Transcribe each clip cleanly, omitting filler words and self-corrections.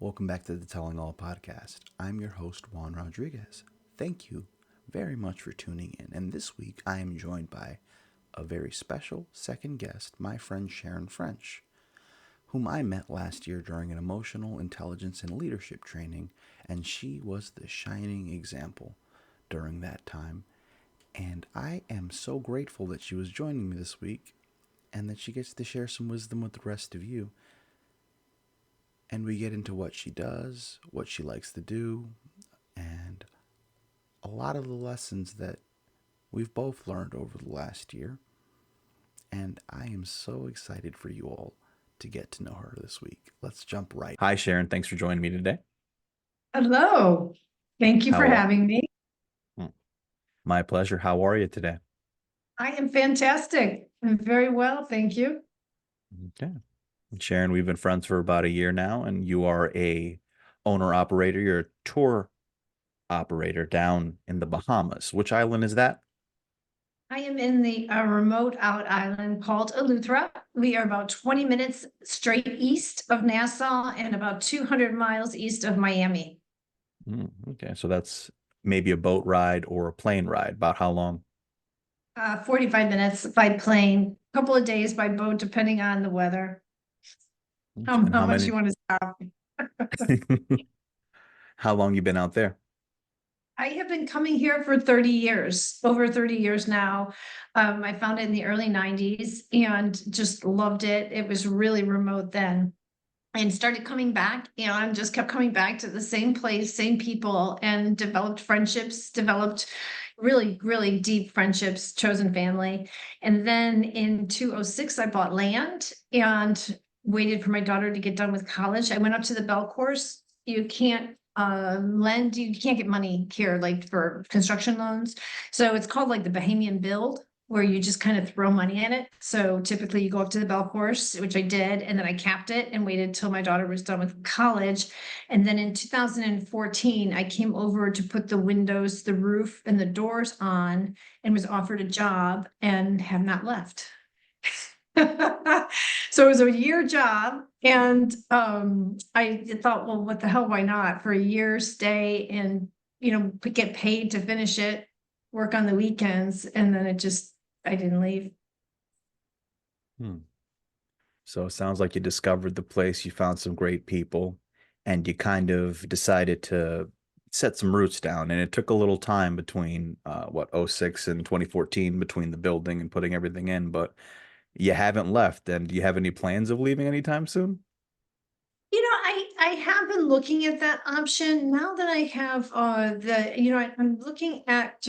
Welcome back to the Telling All podcast. I'm your host, Juan Rodriguez. Thank you very much for tuning in. And this week I am joined by a very special second guest, my friend Sharon French, whom I met last year during an emotional intelligence and leadership training, and she was the shining example during that time. And I am so grateful that she was joining me this week and that she gets to share some wisdom with the rest of you. And we get into what she does, what she likes to do, and a lot of the lessons that we've both learned over the last year. And I am so excited for you all to get to know her this week. Let's jump right. Hi, Sharon. Thanks for joining me today. Hello. Thank you for having me. My pleasure. How are you today? I am fantastic. I'm very well. Thank you. Okay. Sharon, we've been friends for about a year now, and you are a owner-operator. You're a tour operator down in the Bahamas. Which island is that? I am in the remote out island called Eleuthera. We are about 20 minutes straight east of Nassau and about 200 miles east of Miami. Okay, so that's maybe a boat ride or a plane ride. About how long? 45 minutes by plane, a couple of days by boat, depending on the weather. Okay. How much you want to stop. How long you been out there? I have been coming here for 30 years, over 30 years now. I found it in the early 90s and just loved it. It was really remote then. And started coming back, and just kept coming back to the same place, same people, and developed friendships, developed really, really deep friendships, chosen family. And then in 2006, I bought land and waited for my daughter to get done with college. I went up to the Bell course. You can't you can't get money here like for construction loans. So it's called like the Bahamian build, where you just kind of throw money in it. So typically you go up to the Bell course, which I did, and then I capped it and waited till my daughter was done with college. And then in 2014, I came over to put the windows, the roof, and the doors on, and was offered a job and have not left. So it was a year job, and I thought, well, what the hell, why not? For a year, stay and get paid to finish it, work on the weekends, and then I didn't leave. So it sounds like you discovered the place, you found some great people, and you kind of decided to set some roots down. And it took a little time between '06 and 2014 between the building and putting everything in, but you haven't left. And do you have any plans of leaving anytime soon? I have been looking at that option now that I have I'm looking at,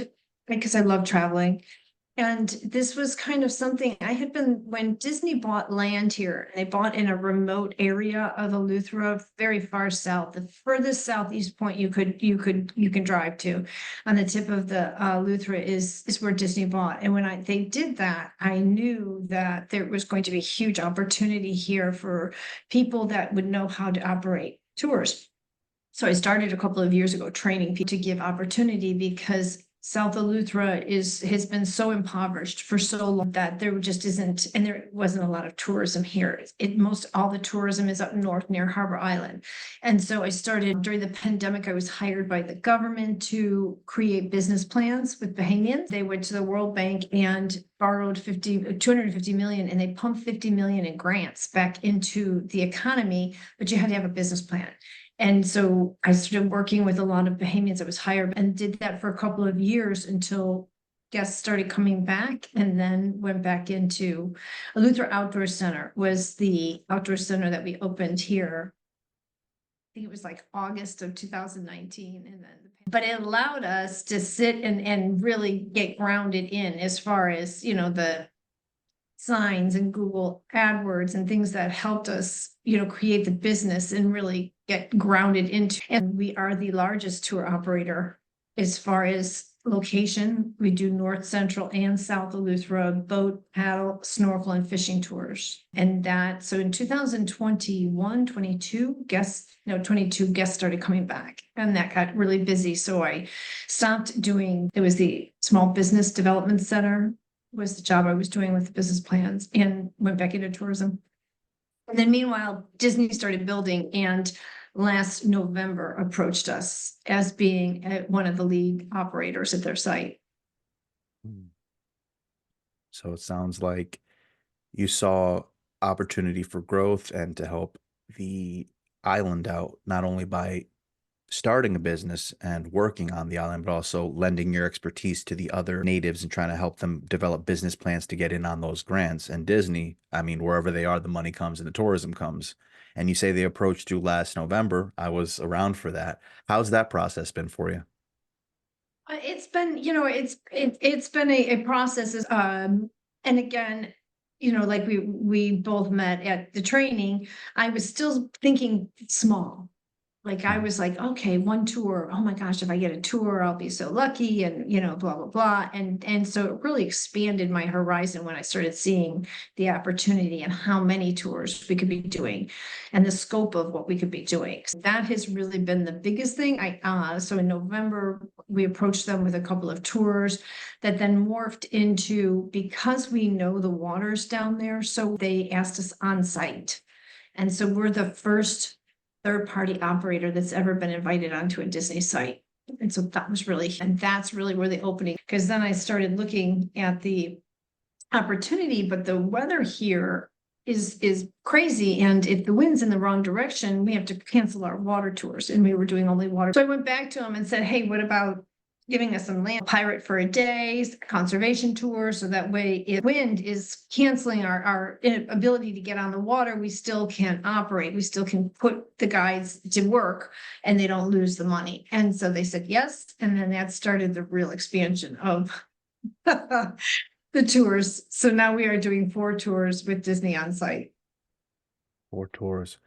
because I love traveling. And this was kind of something I had been, when Disney bought land here, and they bought in a remote area of Eleuthera, very far south, the furthest southeast point you can drive to on the tip of the Eleuthera is where Disney bought. And when they did that, I knew that there was going to be a huge opportunity here for people that would know how to operate tours. So I started a couple of years ago training people to give opportunity, because South Eleuthera has been so impoverished for so long that there just isn't, and there wasn't a lot of tourism here. Most all the tourism is up north near Harbor Island. And so I started during the pandemic. I was hired by the government to create business plans with Bahamians. They went to the World Bank and borrowed 250 million, and they pumped 50 million in grants back into the economy, but you had to have a business plan. And so I started working with a lot of Bahamians. I was hired and did that for a couple of years until guests started coming back, and then went back into Eleuthera Outdoor Center, was the outdoor center that we opened here. I think it was like August of 2019. But it allowed us to sit and really get grounded in, as far as, the signs and Google AdWords and things that helped us, create the business and really get grounded into. And we are the largest tour operator as far as location. We do North, Central, and South Eleuthera boat, paddle, snorkel, and fishing tours. And so in 2021, 22 guests started coming back, and that got really busy. So I stopped doing, it was the Small Business Development Center was the job I was doing with the business plans, and went back into tourism. And then meanwhile, Disney started building, and last November approached us as being one of the lead operators at their site. So it sounds like you saw opportunity for growth and to help the island out, not only by starting a business and working on the island, but also lending your expertise to the other natives and trying to help them develop business plans to get in on those grants. And Disney, I mean, wherever they are, the money comes and the tourism comes. And you say they approached you last November. I was around for that. How's that process been for you? It's been, it's been a process. And again, like we both met at the training, I was still thinking small. Like I Mhm. was like, okay, one tour. Oh my gosh, if I get a tour, I'll be so lucky, and blah blah blah. And so it really expanded my horizon when I started seeing the opportunity and how many tours we could be doing, and the scope of what we could be doing. So that has really been the biggest thing. So in November we approached them with a couple of tours that then morphed into, because we know the waters down there, so they asked us on site. And so we're the first third-party operator that's ever been invited onto a Disney site. And so that was really, and that's really where the opening, because then I started looking at the opportunity, but the weather here is crazy. And if the wind's in the wrong direction, we have to cancel our water tours. And we were doing only water. So I went back to him and said, hey, what about giving us some land pirate for a day, conservation tour, so that way if wind is canceling our ability to get on the water, we still can operate, we still can put the guides to work and they don't lose the money. And so they said yes, and then that started the real expansion of the tours. So now we are doing 4 tours with Disney on site. 4 tours.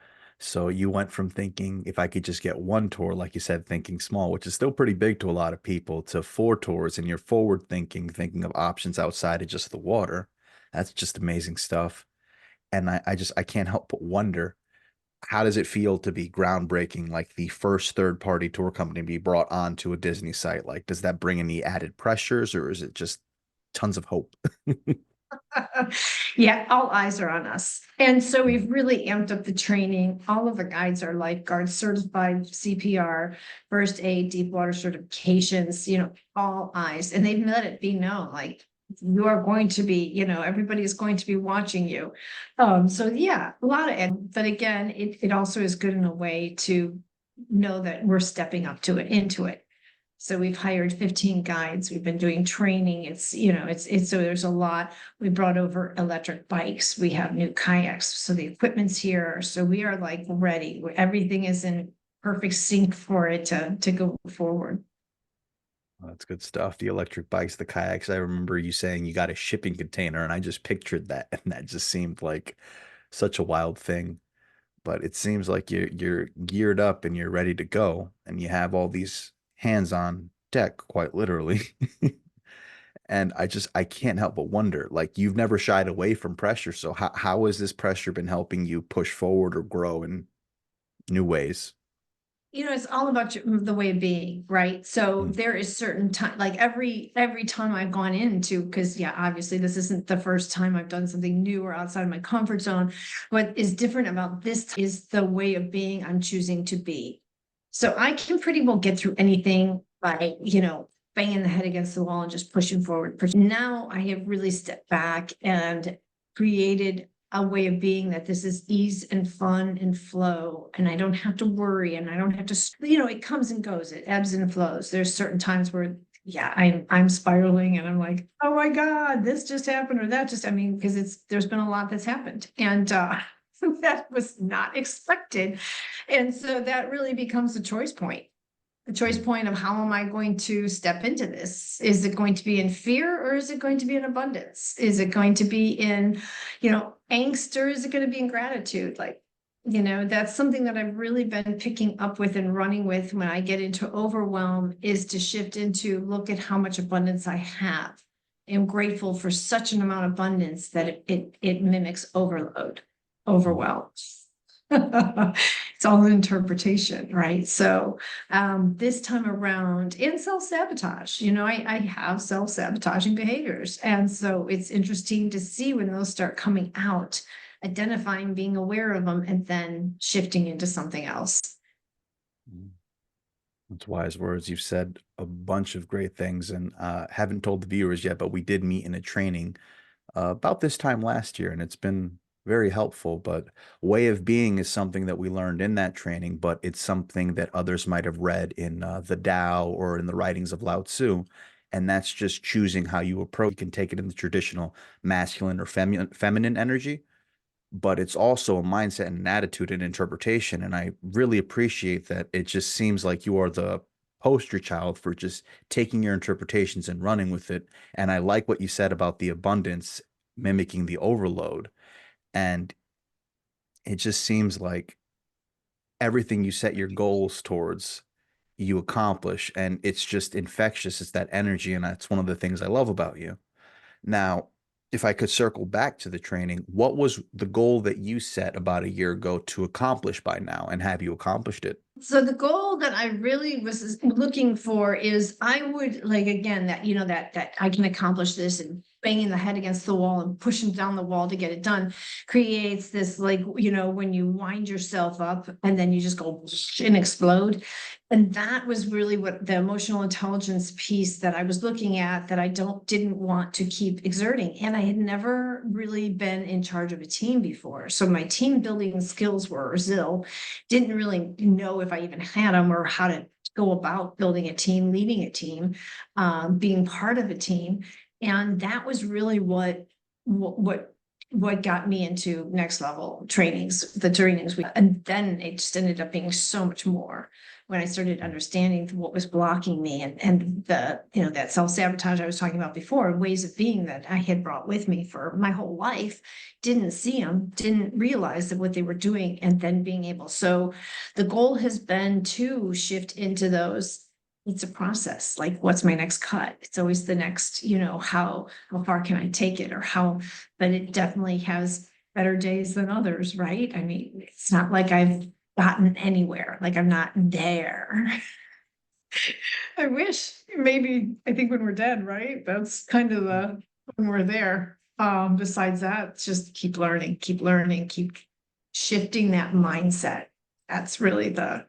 So you went from thinking if I could just get one tour, like you said, thinking small, which is still pretty big to a lot of people, to 4 tours, and you're forward thinking, thinking of options outside of just the water. That's just amazing stuff. And I can't help but wonder, how does it feel to be groundbreaking, like the first third party tour company to be brought onto a Disney site? Like, does that bring any added pressures or is it just tons of hope? Yeah, all eyes are on us. And so we've really amped up the training. All of the guides are lifeguards, certified CPR, first aid, deep water certifications, all eyes. And they've let it be known, like, you are going to be, everybody is going to be watching you. So yeah, a lot of it. But again, it also is good in a way to know that we're stepping up to it, into it. So we've hired 15 guides. We've been doing training. It's so there's a lot. We brought over electric bikes. We have new kayaks. So the equipment's here. So we are like ready. Everything is in perfect sync for it to go forward. That's good stuff. The electric bikes, the kayaks. I remember you saying you got a shipping container, and I just pictured that, and that just seemed like such a wild thing. But it seems like you're geared up and you're ready to go, and you have all these hands on deck, quite literally. And I can't help but wonder, like you've never shied away from pressure. So how has this pressure been helping you push forward or grow in new ways? It's all about the way of being, right? So Mm. there is certain time, like every time I've gone into, because yeah, obviously this isn't the first time I've done something new or outside of my comfort zone. What is different about this is the way of being I'm choosing to be. So I can pretty well get through anything by, banging the head against the wall and just pushing forward. Now I have really stepped back and created a way of being that this is ease and fun and flow, and I don't have to worry, and I don't have to, it comes and goes, it ebbs and flows. There's certain times where, yeah, I'm spiraling and I'm like, oh my God, this just happened, or that just, I mean, because there's been a lot that's happened. And that was not expected. And so that really becomes a choice point. The choice point of how am I going to step into this? Is it going to be in fear, or is it going to be in abundance? Is it going to be in, angst, or is it going to be in gratitude? Like, that's something that I've really been picking up with and running with when I get into overwhelm, is to shift into, look at how much abundance I have. I'm grateful for such an amount of abundance that it mimics overload, overwhelm. It's all an interpretation, right? So this time around, and self-sabotage, I have self-sabotaging behaviors. And so it's interesting to see when those start coming out, identifying, being aware of them, and then shifting into something else. It's wise words. You've said a bunch of great things, and haven't told the viewers yet, but we did meet in a training about this time last year, and it's been very helpful. But way of being is something that we learned in that training, but it's something that others might have read in the Tao or in the writings of Lao Tzu. And that's just choosing how you approach. You can take it in the traditional masculine or feminine energy, but it's also a mindset and an attitude and interpretation. And I really appreciate that. It just seems like you are the poster child for just taking your interpretations and running with it. And I like what you said about the abundance mimicking the overload. And it just seems like everything you set your goals towards, you accomplish. And it's just infectious. It's that energy. And that's one of the things I love about you. Now, if I could circle back to the training, what was the goal that you set about a year ago to accomplish by now? And have you accomplished it? So the goal that I really was looking for is I would like again that that I can accomplish this, and banging the head against the wall and pushing down the wall to get it done creates this like when you wind yourself up and then you just go and explode. And that was really what the emotional intelligence piece that I was looking at, that I didn't want to keep exerting. And I had never really been in charge of a team before. So my team building skills were ZIL. Didn't really know if I even had them or how to go about building a team, leading a team, being part of a team. And that was really what got me into next level trainings, the trainings and then it just ended up being so much more when I started understanding what was blocking me, and the that self-sabotage I was talking about before, ways of being that I had brought with me for my whole life, didn't see them, didn't realize that what they were doing, and then being able. So the goal has been to shift into those. It's a process. Like, what's my next cut? It's always the next, how far can I take it, or how, but it definitely has better days than others, right? I mean, it's not like I've gotten anywhere, like I'm not there. I wish. Maybe, I think when we're dead, right? That's kind of the when we're there. Besides that, it's just keep learning, keep shifting that mindset. That's really the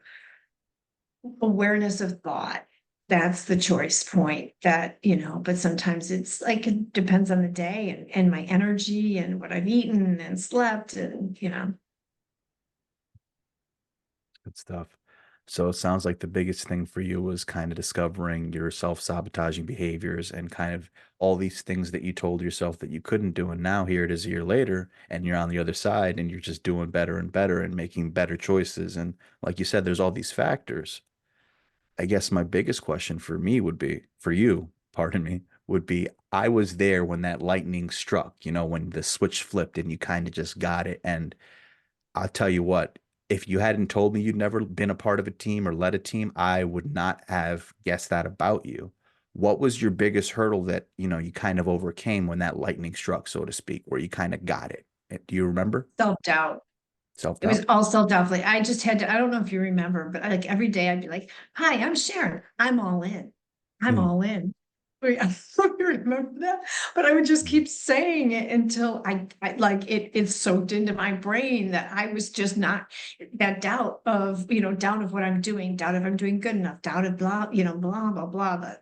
awareness of thought. That's the choice point that, but sometimes it's like it depends on the day, and my energy and what I've eaten and slept, and Good stuff. So it sounds like the biggest thing for you was kind of discovering your self-sabotaging behaviors and kind of all these things that you told yourself that you couldn't do. And now here it is a year later, and you're on the other side and you're just doing better and better and making better choices. And like you said, there's all these factors. I guess my biggest question for me would be, for you, pardon me, would be I was there when that lightning struck, when the switch flipped and you kind of just got it. And I'll tell you what, if you hadn't told me you'd never been a part of a team or led a team, I would not have guessed that about you. What was your biggest hurdle that, you kind of overcame when that lightning struck, so to speak, where you kind of got it? Do you remember? self-doubt. It was Self-doubt? all self-doubt. Like, I just had to, I don't know if you remember, but like every day I'd be like, hi, I'm Sharon. I'm all in. I'm Mm, all in. Wait, I don't remember that, but I would just mm, keep saying it until I like it soaked into my brain that I was just not, that doubt of, doubt of what I'm doing, doubt if I'm doing good enough, doubt of blah, blah, blah, blah,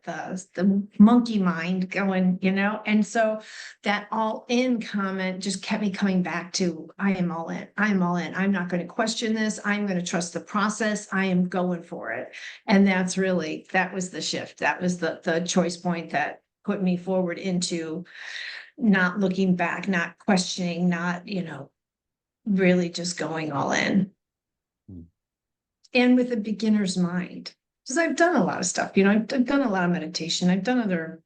the monkey mind going, and so that all in comment just kept me coming back to, I am all in. I'm all in. I'm not going to question this. I'm going to trust the process. I am going for it. And that was the shift. That was the choice point that put me forward into not looking back, not questioning, not, really just going all in, mm. and with a beginner's mind. Because I've done a lot of stuff, I've done a lot of meditation. I've done other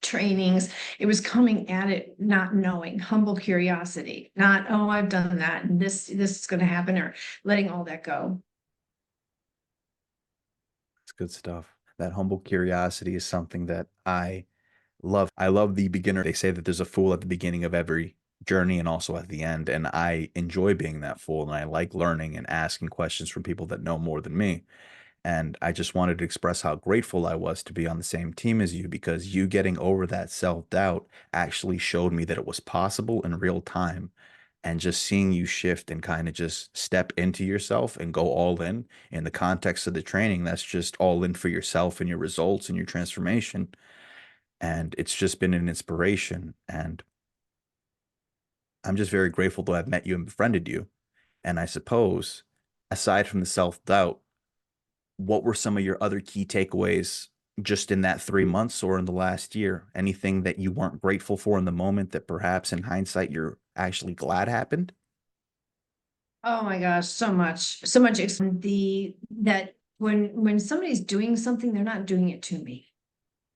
trainings. It was coming at it, not knowing, humble curiosity, not, oh, I've done that, and this is going to happen, or letting all that go. It's good stuff. That humble curiosity is something that I love. I love the beginner. They say that there's a fool at the beginning of every journey and also at the end. And I enjoy being that fool. And I like learning and asking questions from people that know more than me. And I just wanted to express how grateful I was to be on the same team as you, because you getting over that self doubt actually showed me that it was possible in real time. and just seeing you shift and kind of just step into yourself and go all in the context of the training, that's just all in for yourself and your results and your transformation. And it's just been an inspiration. And I'm just very grateful to have met you and befriended you. And I suppose, aside from the self doubt, what were some of your other key takeaways just in that 3 months or in the last year? Anything that you weren't grateful for in the moment that perhaps in hindsight you're actually glad happened? Oh my gosh, so much, so much. The that when somebody's doing something, they're not doing it to me.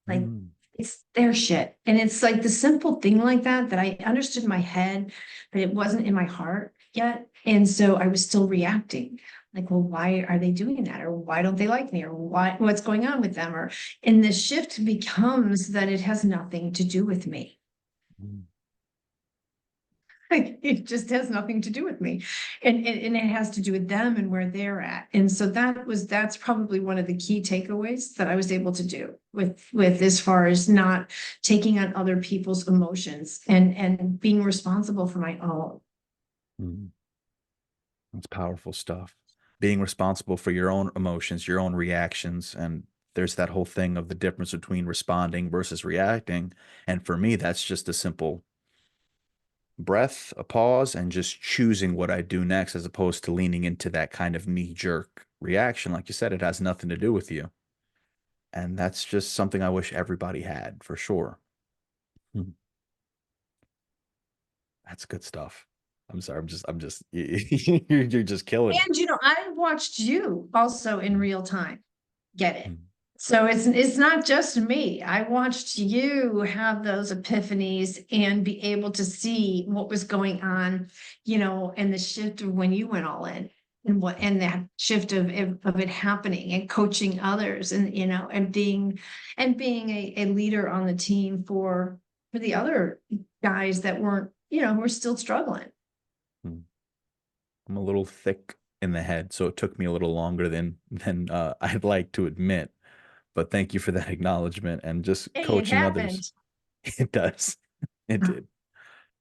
Like Mm, it's their shit. And it's like the simple thing like that that I understood in my head, but it wasn't in my heart yet. And so I was still reacting. Like, well, why are they doing that? Or why don't they like me? Or what's going on with them? Or and the shift becomes that it has nothing to do with me. mm, Like, it just has nothing to do with me. And it has to do with them and where they're at. And so that's probably one of the key takeaways that I was able to do with as far as not taking on other people's emotions and being responsible for my own. mm. That's powerful stuff. Being responsible for your own emotions, your own reactions, and there's that whole thing of the difference between responding versus reacting. And for me, that's just a simple breath, a pause, and just choosing what I do next as opposed to leaning into that kind of knee jerk reaction. Like you said, it has nothing to do with you. And that's just something I wish everybody had for sure. Hmm. That's good stuff. I'm sorry. You're just killing it. And I watched you also in real time get it. Mm, So it's not just me. I watched you have those epiphanies and be able to see what was going on, and the shift of when you went all in and that shift of it happening and coaching others and and being a leader on the team for the other guys that weren't, who were still struggling. mm. I'm a little thick in the head, so it took me a little longer than I'd like to admit. But thank you for that acknowledgement and just Hey, it coaching happened. others. It does. It did.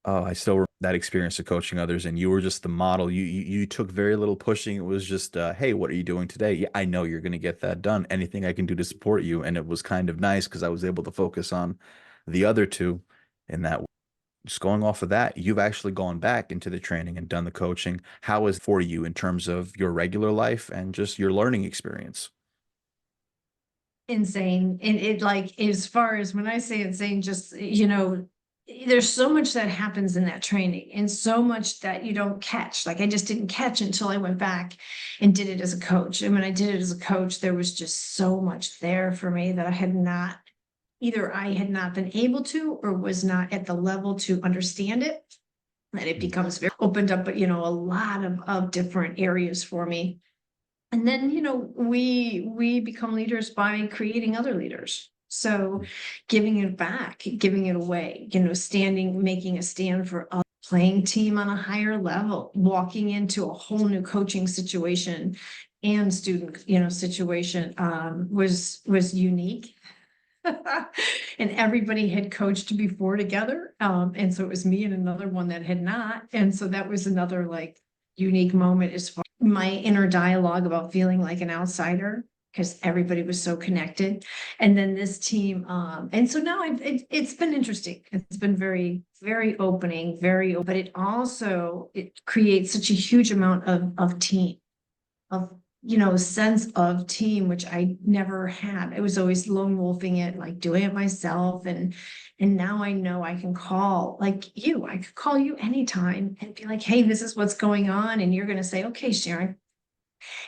Oh, I still remember that experience of coaching others, and you were just the model. You took very little pushing. It was just, hey, what are you doing today? Yeah, I know you're going to get that done. Anything I can do to support you, and it was kind of nice because I was able to focus on the other two. In that, just going off of that, you've actually gone back into the training and done the coaching. How is it for you in terms of your regular life and just your learning experience? Insane. And it like as far as when I say insane, just there's so much that happens in that training and so much that you don't catch. Like I just didn't catch until I went back and did it as a coach. And when I did it as a coach, there was just so much there for me that I had not been able to or was not at the level to understand it. That it Mm, becomes very opened up, but a lot of different areas for me. And then we become leaders by creating other leaders, so mm, giving it back, giving it away, standing, making a stand for a playing team on a higher level, walking into a whole new coaching situation and student situation was unique. And everybody had coached before together, and so it was me and another one that had not, and so that was another like unique moment as far as my inner dialogue about feeling like an outsider because everybody was so connected. And then this team, and so now it's been interesting. It's been very, very opening, but it creates such a huge amount of team, of sense of team, which I never had. I was always lone wolfing it, like doing it myself. And now I know I can call like you. I could call you anytime and be like, hey, this is what's going on. And you're gonna say, okay, Sharon.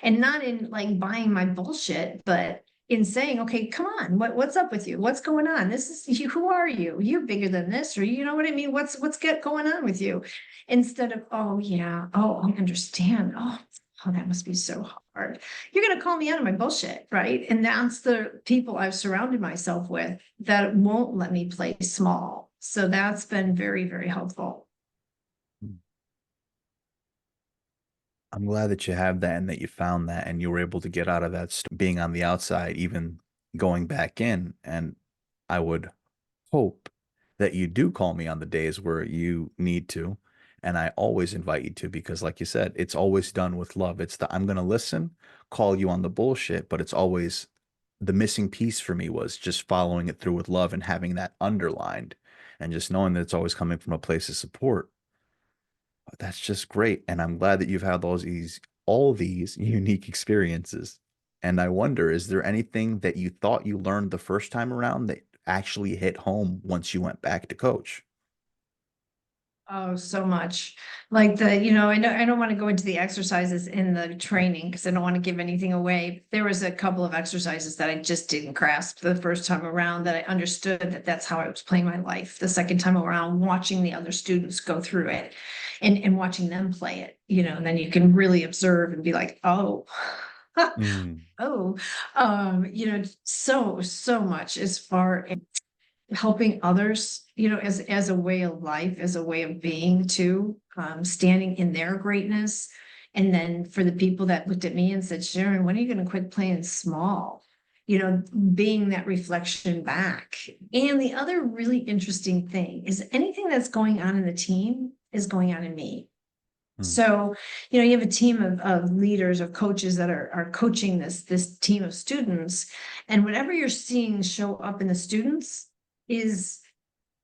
And not in like buying my bullshit, but in saying, okay, come on, what's up with you? What's going on? This is you, who are you? You're bigger than this, or you know what I mean? What's going on with you? Instead of, oh yeah, oh, I understand. Oh, that must be so hard. You're gonna call me out of my bullshit, right? And that's the people I've surrounded myself with that won't let me play small. So that's been very, very helpful. mm. I'm glad that you have that and that you found that and you were able to get out of that being on the outside, even going back in. And I would hope that you do call me on the days where you need to And I always invite you to because, like you said, it's always done with love. It's the I'm going to listen, call you on the bullshit, but it's always the missing piece for me was just following it through with love and having that underlined and just knowing that it's always coming from a place of support. That's just great. And I'm glad that you've had all these unique experiences. And I wonder, is there anything that you thought you learned the first time around that actually hit home once you went back to coach? Oh, so much. Like I don't want to go into the exercises in the training because I don't want to give anything away. There was a couple of exercises that I just didn't grasp the first time around that I understood that that's how I was playing my life. The second time around, watching the other students go through it and watching them play it, and then you can really observe and be like, oh, Mm, oh, so much as far helping others, as a way of life, as a way of being too, standing in their greatness. And then for the people that looked at me and said, Sharon, when are you going to quit playing small? Being that reflection back. And the other really interesting thing is anything that's going on in the team is going on in me. mm, So, you have a team of leaders, of coaches that are coaching this team of students, and whatever you're seeing show up in the students is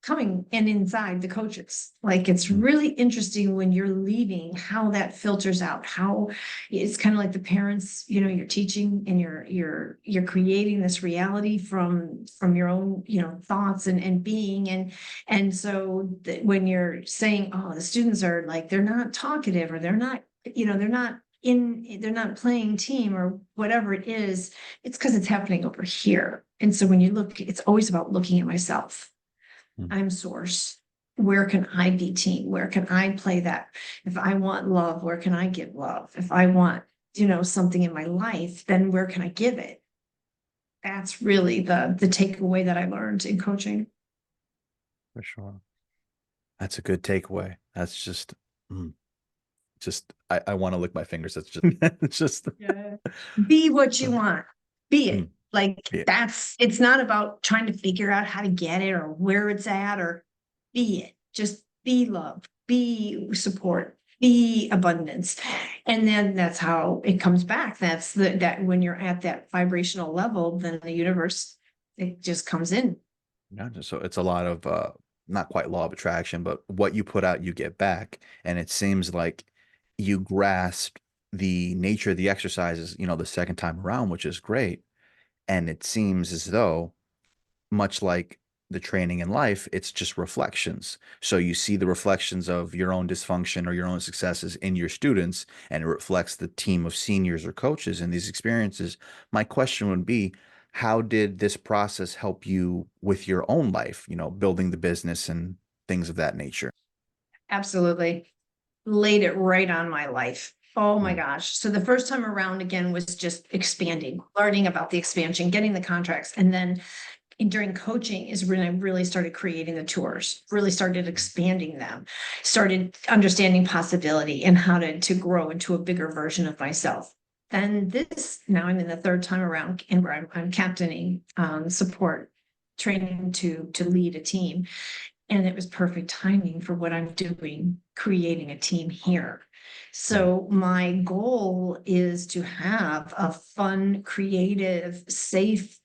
coming and inside the coaches. Like it's mm, really interesting when you're leaving how that filters out, how it's kind of like the parents, you're teaching and you're creating this reality from your own, thoughts and being. And so that when you're saying, oh, the students are like, they're not talkative or they're not, they're not playing team or whatever it is, it's because it's happening over here. And so when you look, it's always about looking at myself. mm, I'm source. Where can I be team? Where can I play that? If I want love, where can I give love? If I want, something in my life, then where can I give it? That's really the takeaway that I learned in coaching. for sure. That's a good takeaway. That's mm, I want to lick my fingers. That's just, it's just, Yeah. Be what you want. Be it. mm, Like yeah. it's not about trying to figure out how to get it or where it's at or be it. Just be love, be support, be abundance. And then that's how it comes back. That when you're at that vibrational level, then the universe, it just comes in. Yeah, so it's a lot of not quite law of attraction, but what you put out, you get back. And it seems like you grasp the nature of the exercises, the second time around, which is great. And it seems as though much like the training in life, it's just reflections. So you see the reflections of your own dysfunction or your own successes in your students, and it reflects the team of seniors or coaches in these experiences. My question would be, how did this process help you with your own life, building the business and things of that nature? Absolutely. Laid it right on my life. Oh my Mm, gosh. So the first time around again was just expanding, learning about the expansion, getting the contracts. And then during coaching is when I really started creating the tours, really started expanding them, started understanding possibility and how to grow into a bigger version of myself. And now I'm in the third time around and where I'm captaining support training to lead a team. And it was perfect timing for what I'm doing, creating a team here. mm, So my goal is to have a fun, creative, safe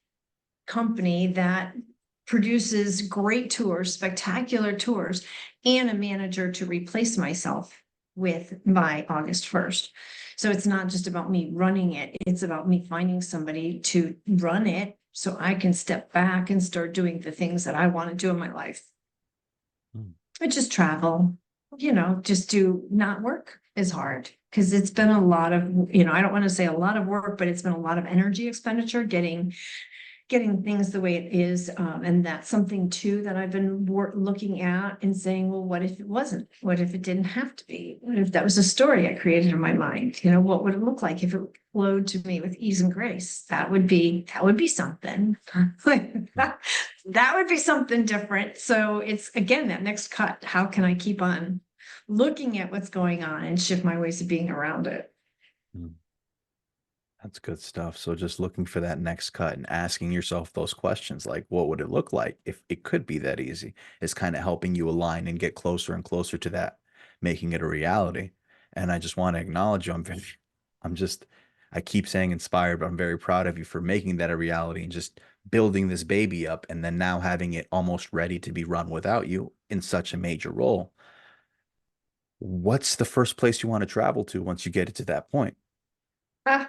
company that produces great tours, spectacular tours, and a manager to replace myself with by August 1st. So it's not just about me running it, it's about me finding somebody to run it so I can step back and start doing the things that I want to do in my life. mm, I just travel, just do not work is hard because it's been a lot of, I don't want to say a lot of work, but it's been a lot of energy expenditure getting things the way it is. And that's something too that I've been looking at and saying, well, what if it wasn't? What if it didn't have to be? What if that was a story I created in my mind? What would it look like if it flowed to me with ease and grace? That would be something. mm, That would be something different. So it's again that next cut. How can I keep on looking at what's going on and shift my ways of being around it? mm. That's good stuff. So just looking for that next cut and asking yourself those questions like, what would it look like if it could be that easy is kind of helping you align and get closer and closer to that making it a reality. And I just want to acknowledge you. I'm just, I keep saying inspired, but I'm very proud of you for making that a reality and just building this baby up and then now having it almost ready to be run without you in such a major role. What's the first place you want to travel to once you get it to that point? Well,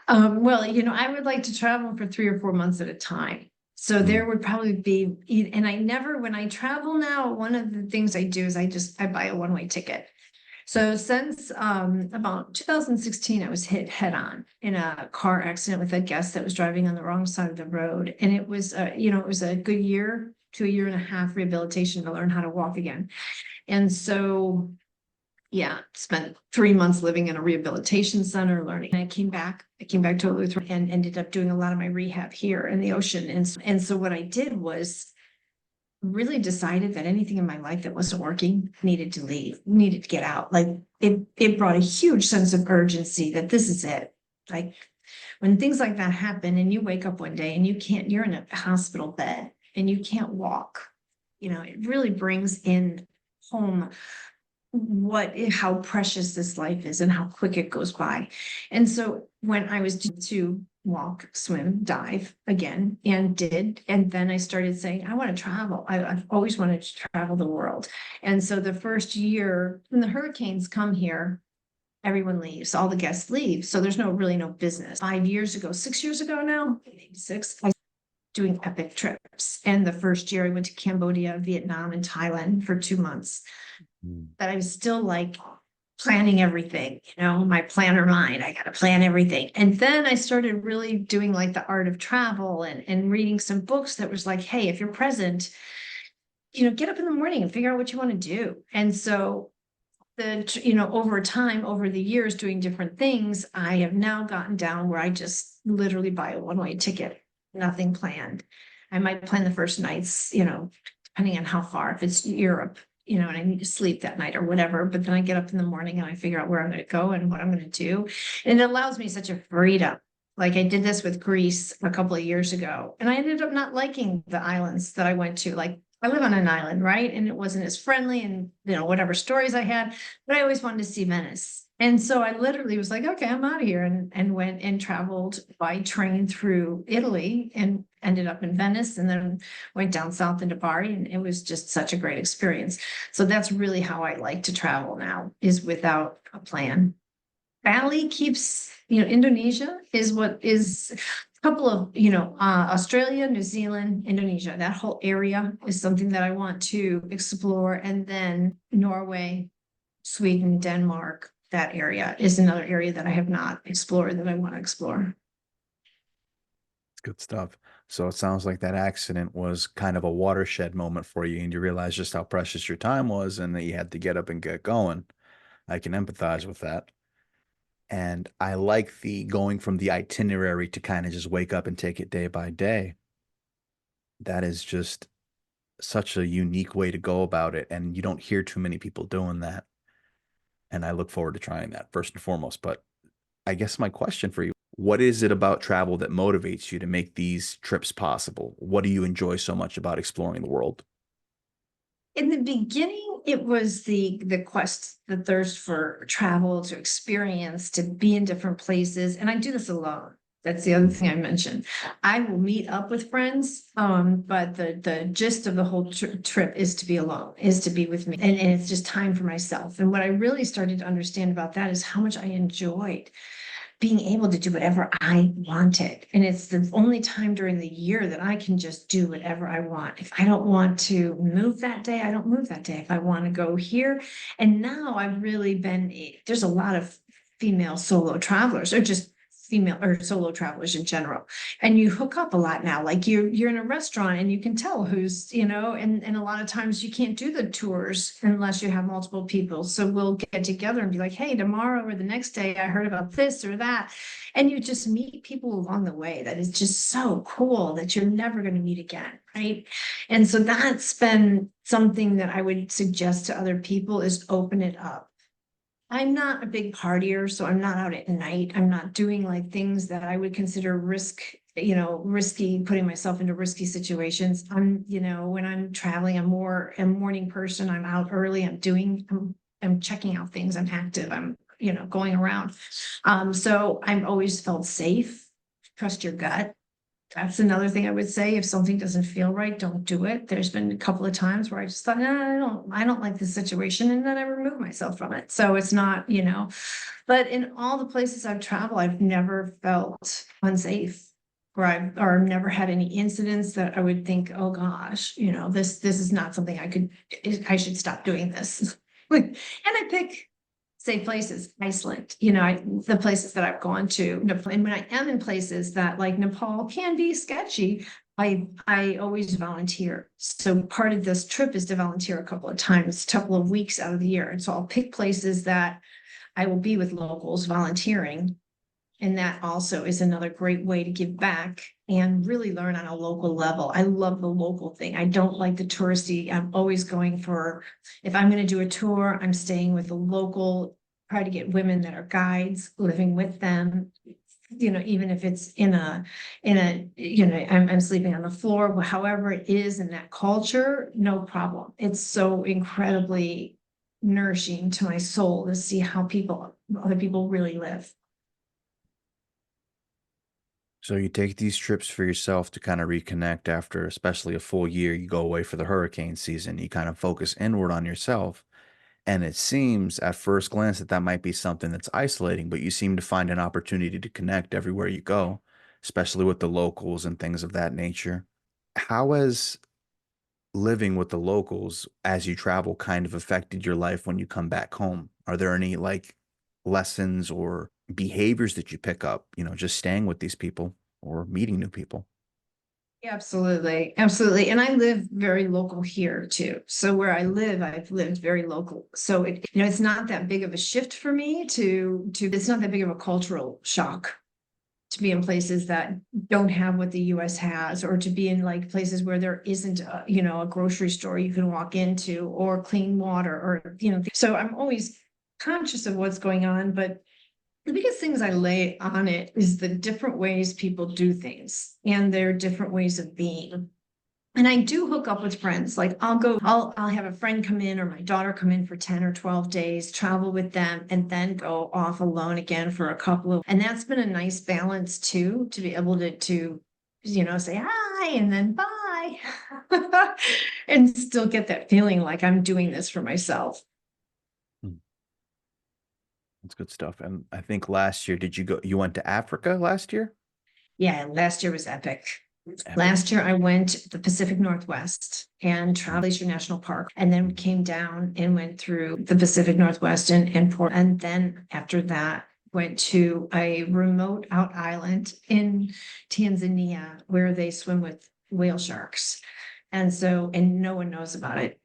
I would like to travel for 3 or 4 months at a time. So there Mm, would probably be, and I never, when I travel now, one of the things I do is I buy a one-way ticket. So since about 2016, I was hit head on in a car accident with a guest that was driving on the wrong side of the road. And it was, it was a good year to a year and a half rehabilitation to learn how to walk again. And so yeah, spent 3 months living in a rehabilitation center learning. And I came back to Eleuthera and ended up doing a lot of my rehab here in the ocean. And so what I did was really decided that anything in my life that wasn't working needed to leave, needed to get out. Like it brought a huge sense of urgency that this is it. Like when things like that happen and you wake up one day and you're in a hospital bed and you can't walk, it really brings in home how precious this life is and how quick it goes by. And so when I was to walk, swim, dive again and then I started saying, I want to travel. I've always wanted to travel the world. And so the first year when the hurricanes come here, everyone leaves, all the guests leave. So there's really no business. 5 years ago, 6 years ago now, maybe six, I doing epic trips. And the first year I went to Cambodia, Vietnam, and Thailand for 2 months. mm, But I was still like planning everything, my planner mind. I got to plan everything. And then I started really doing like the art of travel and reading some books that was like, hey, if you're present, get up in the morning and figure out what you want to do. And so over time, over the years, doing different things, I have now gotten down where I just literally buy a one-way ticket, nothing planned. I might plan the first nights, depending on how far, if it's Europe, and I need to sleep that night or whatever. But then I get up in the morning and I figure out where I'm going to go and what I'm going to do. And it allows me such a freedom. Like I did this with Greece a couple of years ago, and I ended up not liking the islands that I went to. Like I live on an island, right? And it wasn't as friendly and, whatever stories I had, but I always wanted to see Venice. And so I literally was like, okay, I'm out of here and went and traveled by train through Italy and ended up in Venice and then went down south into Bari. And it was just such a great experience. So that's really how I like to travel now, is without a plan. Bali keeps, Indonesia is what is a couple of, Australia, New Zealand, Indonesia. That whole area is something that I want to explore. And then Norway, Sweden, Denmark, that area is another area that I have not explored that I want to explore. it's good stuff. So it sounds like that accident was kind of a watershed moment for you, and you realized just how precious your time was and that you had to get up and get going. I can empathize with that. And I like the going from the itinerary to kind of just wake up and take it day by day. That is just such a unique way to go about it. And you don't hear too many people doing that. And I look forward to trying that first and foremost. But I guess my question for you, what is it about travel that motivates you to make these trips possible? What do you enjoy so much about exploring the world? In the beginning, it was the quest, the thirst for travel, to experience, to be in different places. And I do this alone. That's the other thing I mentioned. I will meet up with friends, but the gist of the whole trip is to be alone, is to be with me. And it's just time for myself. And what I really started to understand about that is how much I enjoyed being able to do whatever I wanted. And it's the only time during the year that I can just do whatever I want. If I don't want to move that day, I don't move that day. If I want to go here. And now I've really been, there's a lot of female solo travelers or just female or solo travelers in general. And you hook up a lot now. Like you're in a restaurant and you can tell who's, and a lot of times you can't do the tours unless you have multiple people. So we'll get together and be like, hey, tomorrow or the next day, I heard about this or that. And you just meet people along the way that is just so cool that you're never going to meet again. Right. And so that's been something that I would suggest to other people is open it up. I'm not a big partier, so I'm not out at night. I'm not doing like things that I would consider risky, putting myself into risky situations. When I'm traveling, I'm more a morning person. I'm out early. I'm I'm checking out things, I'm active, I'm, going around. So I've always felt safe. Trust your gut. That's another thing I would say. If something doesn't feel right, don't do it. There's been a couple of times where I just thought, no, I don't like this situation. And then I remove myself from it. So it's not, but in all the places I've traveled, I've never felt unsafe. Or never had any incidents that I would think, oh gosh, this is not something I should stop doing this. And I pick safe places, Iceland, the places that I've gone to, and when I am in places that like Nepal can be sketchy, I always volunteer. So part of this trip is to volunteer a couple of times, a couple of weeks out of the year. And so I'll pick places that I will be with locals volunteering. And that also is another great way to give back and really learn on a local level. I love the local thing. I don't like the touristy. I'm always going for, if I'm going to do a tour, I'm staying with the local, try to get women that are guides, living with them. Even if it's I'm sleeping on the floor, however it is in that culture, no problem. It's so incredibly nourishing to my soul to see how other people really live. So you take these trips for yourself to kind of reconnect after, especially a full year. You go away for the hurricane season. You kind of focus inward on yourself. And it seems at first glance that that might be something that's isolating, but you seem to find an opportunity to connect everywhere you go, especially with the locals and things of that nature. How has living with the locals as you travel kind of affected your life when you come back home? Are there any like lessons or behaviors that you pick up, just staying with these people or meeting new people? Absolutely, absolutely. And I live very local here too. So where I live, I've lived very local. So it's not that big of a shift for me it's not that big of a cultural shock to be in places that don't have what the US has, or to be in like places where there isn't a grocery store you can walk into, or clean water, or so I'm always conscious of what's going on, but the biggest things I lay on it is the different ways people do things and their different ways of being. And I do hook up with friends. Like I'll have a friend come in, or my daughter come in for 10 or 12 days, travel with them, and then go off alone again for a couple of, and that's been a nice balance too, to be able to say hi and then bye. And still get that feeling like I'm doing this for myself. Hmm, that's good stuff. And I think last year, you went to Africa last year? Yeah, last year was epic. Epic. Last year, I went to the Pacific Northwest and Hmm. traveled Glacier National Park, and then came down and went through the Pacific Northwest and Port. And then after that, went to a remote out island in Tanzania where they swim with whale sharks. And no one knows about it.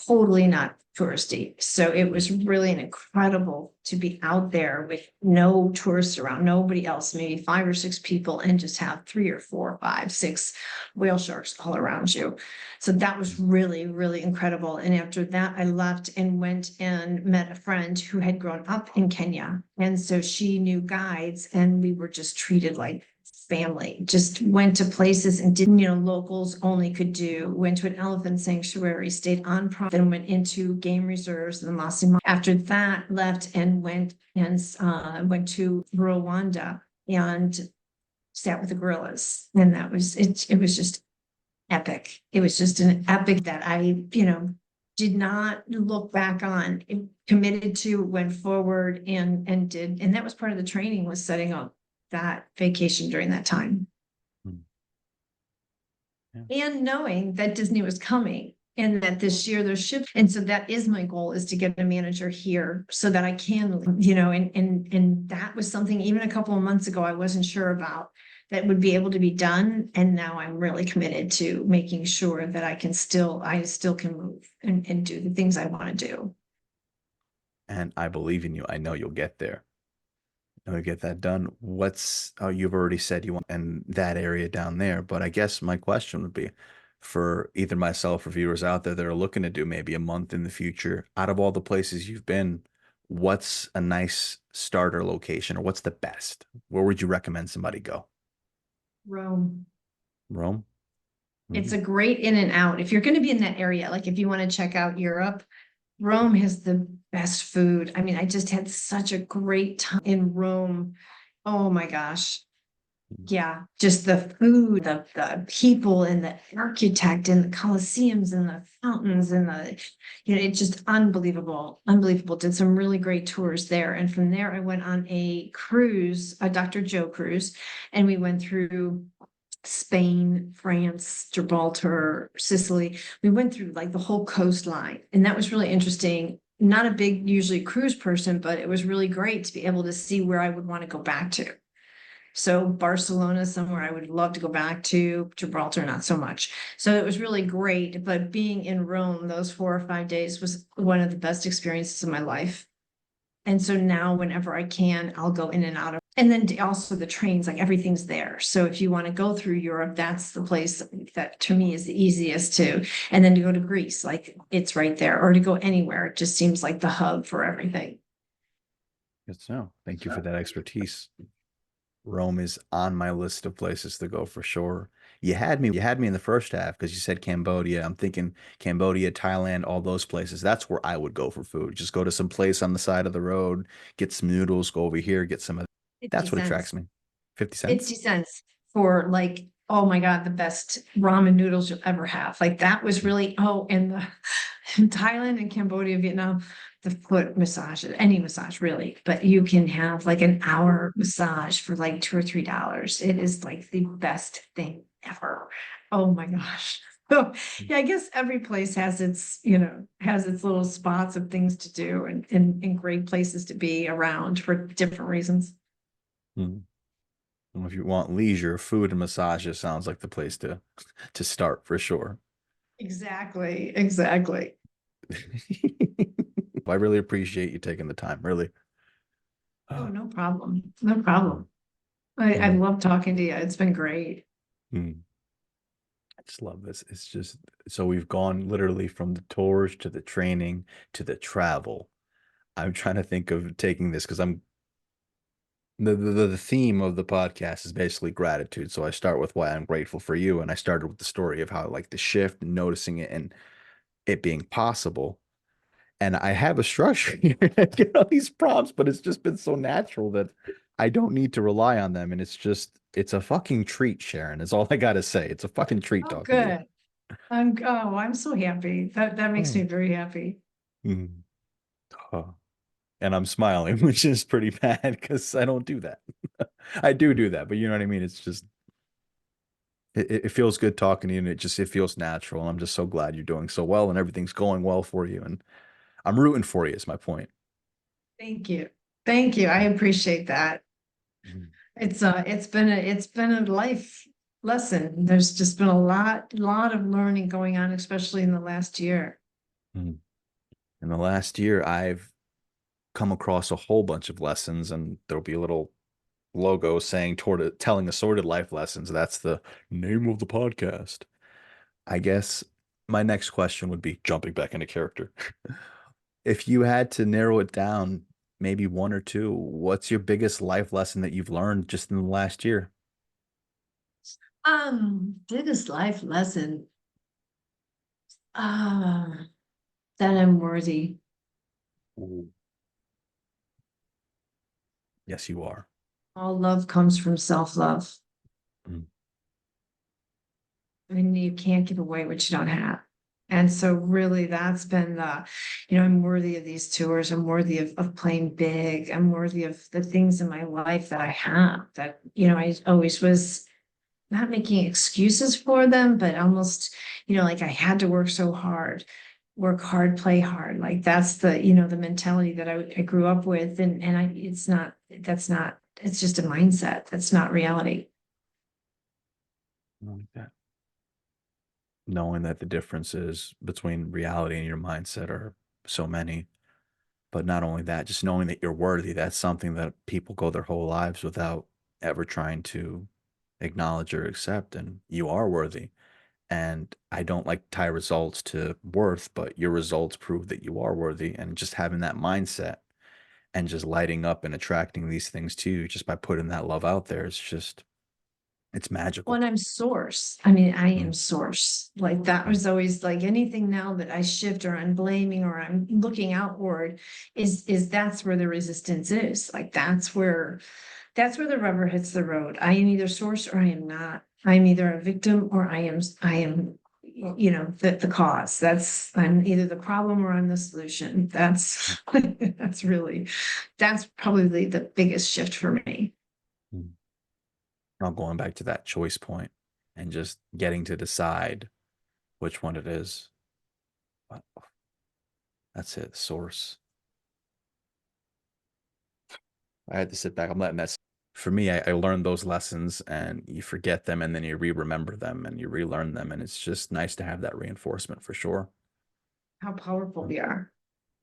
Totally not touristy. So it was really an incredible to be out there with no tourists around, nobody else, maybe 5 or 6 people, and just have 3 or 4, 5, 6 whale sharks all around you. So that was really, really incredible. And after that, I left and went and met a friend who had grown up in Kenya. And so she knew guides, and we were just treated like family. Just went to places and didn't, locals only could do. Went to an elephant sanctuary, stayed on property, then went into game reserves and Masai. After that, left and went to Rwanda and sat with the gorillas, and that was it. It was just epic. It was just an epic that did not look back on. Committed to, went forward and did, and that was part of the training, was setting up that vacation during that time. Hmm. Yeah. And knowing that Disney was coming and that this year there's ships. And so that is my goal, is to get a manager here so that I can, and that was something even a couple of months ago I wasn't sure about, that would be able to be done. And now I'm really committed to making sure that I still can move and do the things I want to do. And I believe in you. I know you'll get there. To get that done. Oh, you've already said you want in that area down there, but I guess my question would be for either myself or viewers out there that are looking to do maybe a month in the future, out of all the places you've been, what's a nice starter location or what's the best? Where would you recommend somebody go? Rome. Rome? It's Hmm. a great in and out. If you're going to be in that area, like if you want to check out Europe, Rome has the best food. I mean, I just had such a great time in Rome. Oh my gosh. Yeah, just the food, the people and the architect and the Colosseums and the fountains and it's just unbelievable, unbelievable. Did some really great tours there. And from there, I went on a cruise, a Dr. Joe cruise, and we went through Spain, France, Gibraltar, Sicily. We went through like the whole coastline, and that was really interesting. Not a big, usually cruise person, but it was really great to be able to see where I would want to go back to. So Barcelona, somewhere I would love to go back to, Gibraltar, not so much. So it was really great. But being in Rome, those 4 or 5 days was one of the best experiences of my life. And so now, whenever I can, I'll go in and out of. And then also the trains, like everything's there. So if you want to go through Europe, that's the place that to me is the easiest to. And then to go to Greece, like it's right there, or to go anywhere. It just seems like the hub for everything. Good to know. Thank you for that expertise. Rome is on my list of places to go for sure. You had me in the first half because you said Cambodia. I'm thinking Cambodia, Thailand, all those places. That's where I would go for food. Just go to some place on the side of the road, get some noodles, go over here, get some of 50 that's what attracts cents. me. 50 50 cents? cents for like, oh my God, the best ramen noodles you'll ever have. Like that was really, oh, and the in Thailand and Cambodia, Vietnam, the foot massage, any massage really, but you can have like an hour massage for like $2 or $3. It is like the best thing ever. Oh my gosh. So yeah, I guess every place has its, has its little spots of things to do and great places to be around for different reasons. Hmm. Well, if you want leisure, food and massages sounds like the place to start for sure. Exactly, exactly. I really appreciate you taking the time, really. Oh, no problem. No problem. I Mm, love talking to you. It's been great. mm. I just love this. It's just so we've gone literally from the tours to the training to the travel. I'm trying to think of taking this because I'm the theme of the podcast is basically gratitude. So I start with why I'm grateful for you, and I started with the story of how like the shift and noticing it and it being possible. And I have a structure here. I get all these prompts, but it's just been so natural that I don't need to rely on them. And it's a fucking treat, Sharon, is all I gotta say. It's a fucking treat Oh, talking to you. good. I'm so happy. That makes me Oh. very happy. Mhm. Oh. And I'm smiling, which is pretty bad because I don't do that. I do that, but you know what I mean? It's just it feels good talking to you and it feels natural. I'm just so glad you're doing so well and everything's going well for you. And I'm rooting for you is my point. Thank you. Thank you. I appreciate that. Mhm. It's been a life lesson. There's just been a lot of learning going on, especially in the last year. Mhm. In the last year, I've come across a whole bunch of lessons, and there'll be a little logo saying toward telling assorted life lessons. That's the name of the podcast. I guess my next question would be jumping back into character. If you had to narrow it down, maybe one or two, what's your biggest life lesson that you've learned just in the last year? Biggest life lesson. That I'm worthy. Ooh. Yes, you are. All love comes from self-love. Mm, I mean, you can't give away what you don't have. And so really that's been I'm worthy of these tours. I'm worthy of playing big. I'm worthy of the things in my life that I have that, I always was not making excuses for them, but almost, like I had to work hard, play hard. Like that's the mentality that I grew up with. And it's just a mindset. That's not reality. I like that. Knowing that the differences between reality and your mindset are so many. But not only that, just knowing that you're worthy, that's something that people go their whole lives without ever trying to acknowledge or accept. And you are worthy. And I don't like to tie results to worth, but your results prove that you are worthy. And just having that mindset and just lighting up and attracting these things to you just by putting that love out there is just It's When magical. I'm source, I mean, I am Mm, source. Like that mm, was always like anything now that I shift or I'm blaming or I'm looking outward is that's where the resistance is. Like that's where the rubber hits the road. I am either source or I am not. I am either a victim or I am, you know, the cause. I'm either the problem or I'm the solution. mm, That's probably the biggest shift for me. mm. Now going back to that choice point and just getting to decide which one it is. Uh, That's it, the source. I had to sit back. I'm letting that. For me, I learned those lessons and you forget them and then you re-remember them and you relearn them. And it's just nice to have that reinforcement for sure. How powerful we are.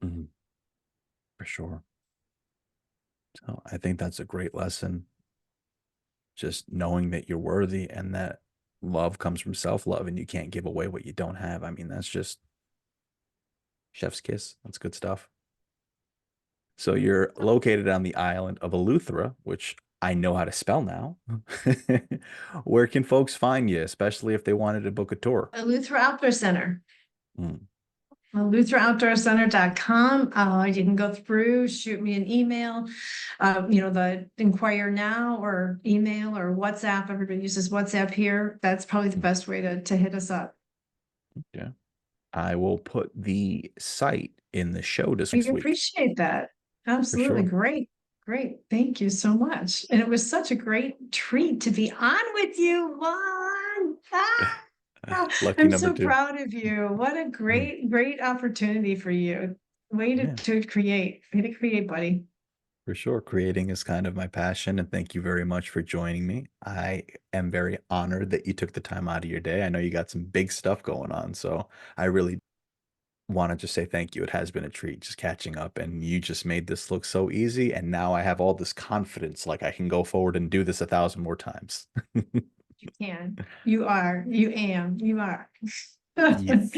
Mhm, for sure. So I think that's a great lesson. Just knowing that you're worthy and that love comes from self-love and you can't give away what you don't have. I mean, that's just chef's kiss. That's good stuff. So you're located on the island of Eleuthera, which I know how to spell now. Where can folks find you, especially if they wanted to book a tour? Eleuthera Outdoor Center. Mm, EleutheraOutdoorCenter.com. You can go through, shoot me an email, the inquire now or email or WhatsApp. Everybody uses WhatsApp here. That's probably the mm, best way to hit us up. yeah. I will put the site in the show this We next week appreciate that. for Absolutely sure. great. Great. Thank you so much. And it was such a great treat to be on with you, Juan. Lucky I'm number so two. proud of you. What a Mm, great opportunity for you. yeah, Way to create, buddy. for sure. Creating is kind of my passion, and thank you very much for joining me. I am very honored that you took the time out of your day. I know you got some big stuff going on, so I really want to just say thank you. It has been a treat just catching up, and you just made this look so easy. And now I have all this confidence, like I can go forward and do this 1,000 more times. You can. You are. Yes.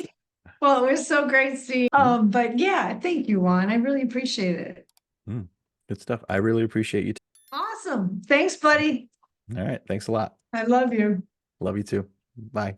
Well, it was so great seeing. Mm, But yeah, thank you, Juan. I really appreciate it. mm. Good stuff. I really appreciate you. Awesome. Thanks, buddy. All right. Thanks a lot. I love you. Love you too. Bye.